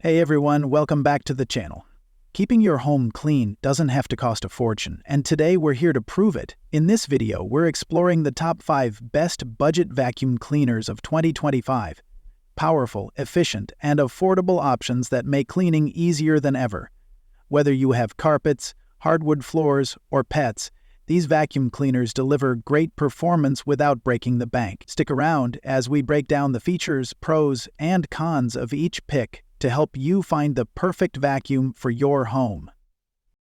Hey everyone, welcome back to the channel. Keeping your home clean doesn't have to cost a fortune, and today we're here to prove it. In this video, we're exploring the top 5 best budget vacuum cleaners of 2025. Powerful, efficient, and affordable options that make cleaning easier than ever. Whether you have carpets, hardwood floors, or pets, these vacuum cleaners deliver great performance without breaking the bank. Stick around as we break down the features, pros, and cons of each pick to help you find the perfect vacuum for your home.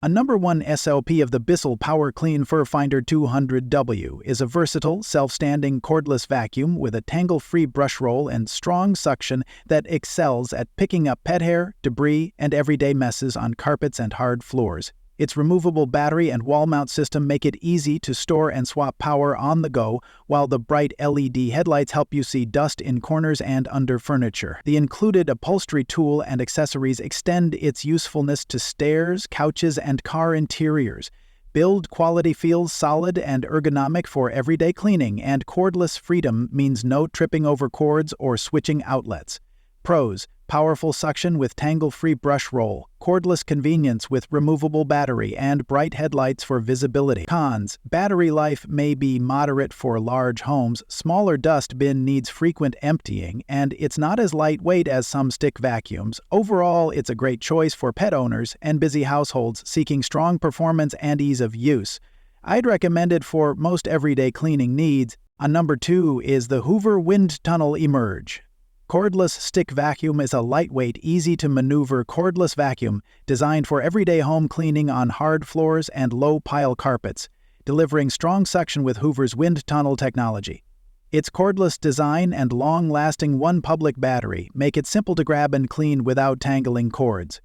A number 1 SLP of the Bissell Power Clean Fur Finder 200W is a versatile, self-standing cordless vacuum with a tangle-free brush roll and strong suction that excels at picking up pet hair, debris, and everyday messes on carpets and hard floors. Its removable battery and wall mount system make it easy to store and swap power on the go, while the bright LED headlights help you see dust in corners and under furniture. The included upholstery tool and accessories extend its usefulness to stairs, couches, and car interiors. Build quality feels solid and ergonomic for everyday cleaning, and cordless freedom means no tripping over cords or switching outlets. Pros: powerful suction with tangle-free brush roll, cordless convenience with removable battery, and bright headlights for visibility. Cons: battery life may be moderate for large homes, smaller dust bin needs frequent emptying, and it's not as lightweight as some stick vacuums. Overall, it's a great choice for pet owners and busy households seeking strong performance and ease of use. I'd recommend it for most everyday cleaning needs. On number 2 is the Hoover Wind Tunnel Emerge. Cordless stick vacuum is a lightweight, easy-to-maneuver cordless vacuum designed for everyday home cleaning on hard floors and low-pile carpets, delivering strong suction with Hoover's wind tunnel technology. Its cordless design and long-lasting one-public battery make it simple to grab and clean without tangling cords.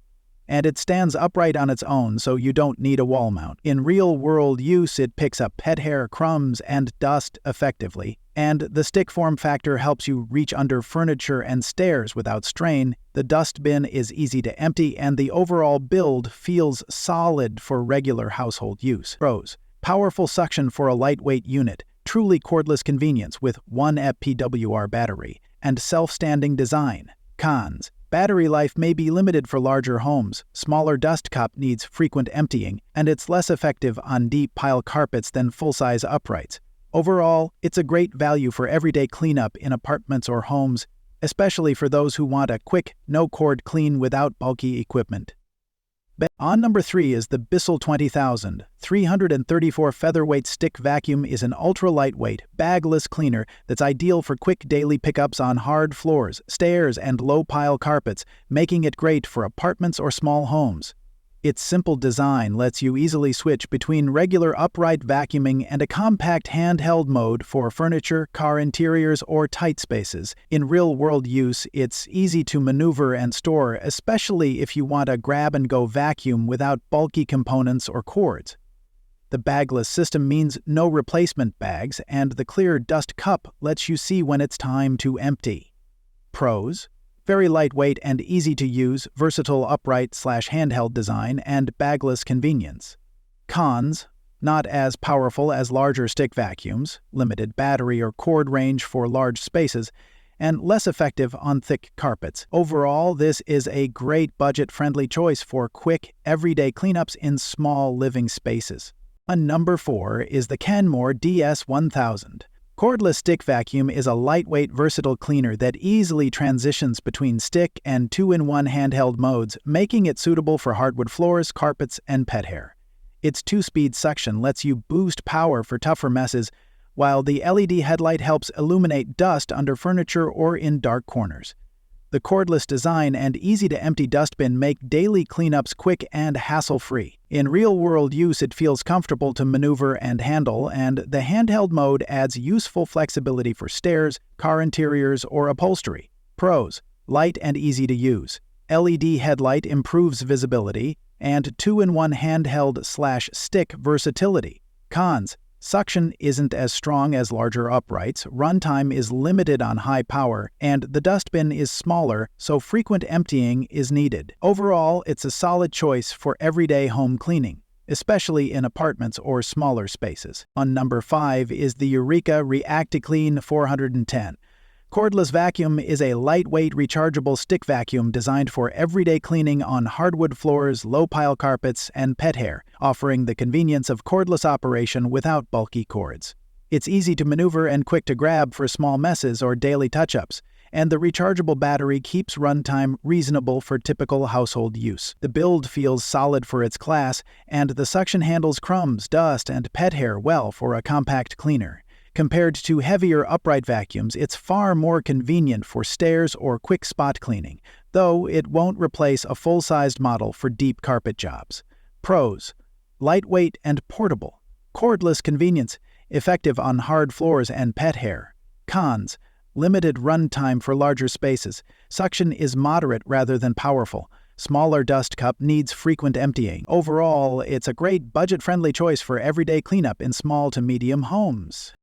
And it stands upright on its own, so you don't need a wall mount. In real-world use, it picks up pet hair, crumbs, and dust effectively, and the stick form factor helps you reach under furniture and stairs without strain. The dust bin is easy to empty, and the overall build feels solid for regular household use. Pros: powerful suction for a lightweight unit, truly cordless convenience with 1 PWR battery, and self-standing design. Cons: battery life may be limited for larger homes, smaller dust cup needs frequent emptying, and it's less effective on deep pile carpets than full-size uprights. Overall, it's a great value for everyday cleanup in apartments or homes, especially for those who want a quick, no-cord clean without bulky equipment. On number 3 is the Bissell 20000 334 featherweight stick vacuum is an ultra-lightweight, bagless cleaner that's ideal for quick daily pickups on hard floors, stairs, and low-pile carpets, making it great for apartments or small homes. Its simple design lets you easily switch between regular upright vacuuming and a compact handheld mode for furniture, car interiors, or tight spaces. In real-world use, it's easy to maneuver and store, especially if you want a grab-and-go vacuum without bulky components or cords. The bagless system means no replacement bags, and the clear dust cup lets you see when it's time to empty. Pros: very lightweight and easy to use, versatile upright/handheld design, and bagless convenience. Cons: not as powerful as larger stick vacuums, limited battery or cord range for large spaces, and less effective on thick carpets. Overall, this is a great budget-friendly choice for quick, everyday cleanups in small living spaces. On number 4 is the Kenmore DS1000. Cordless stick vacuum is a lightweight, versatile cleaner that easily transitions between stick and 2-in-1 handheld modes, making it suitable for hardwood floors, carpets, and pet hair. Its 2-speed suction lets you boost power for tougher messes, while the LED headlight helps illuminate dust under furniture or in dark corners. The cordless design and easy-to-empty dustbin make daily cleanups quick and hassle-free. In real-world use, it feels comfortable to maneuver and handle, and the handheld mode adds useful flexibility for stairs, car interiors, or upholstery. Pros: light and easy to use. LED headlight improves visibility, and 2-in-1 handheld/stick versatility. Cons: suction isn't as strong as larger uprights, runtime is limited on high power, and the dustbin is smaller, so frequent emptying is needed. Overall, it's a solid choice for everyday home cleaning, especially in apartments or smaller spaces. On number 5 is the Eureka ReactiClean 410. Cordless vacuum is a lightweight rechargeable stick vacuum designed for everyday cleaning on hardwood floors, low-pile carpets, and pet hair, offering the convenience of cordless operation without bulky cords. It's easy to maneuver and quick to grab for small messes or daily touch-ups, and the rechargeable battery keeps runtime reasonable for typical household use. The build feels solid for its class, and the suction handles crumbs, dust, and pet hair well for a compact cleaner. Compared to heavier upright vacuums, it's far more convenient for stairs or quick spot cleaning, though it won't replace a full-sized model for deep carpet jobs. Pros: lightweight and portable. Cordless convenience, effective on hard floors and pet hair. Cons: limited run time for larger spaces. Suction is moderate rather than powerful. Smaller dust cup needs frequent emptying. Overall, it's a great budget-friendly choice for everyday cleanup in small to medium homes.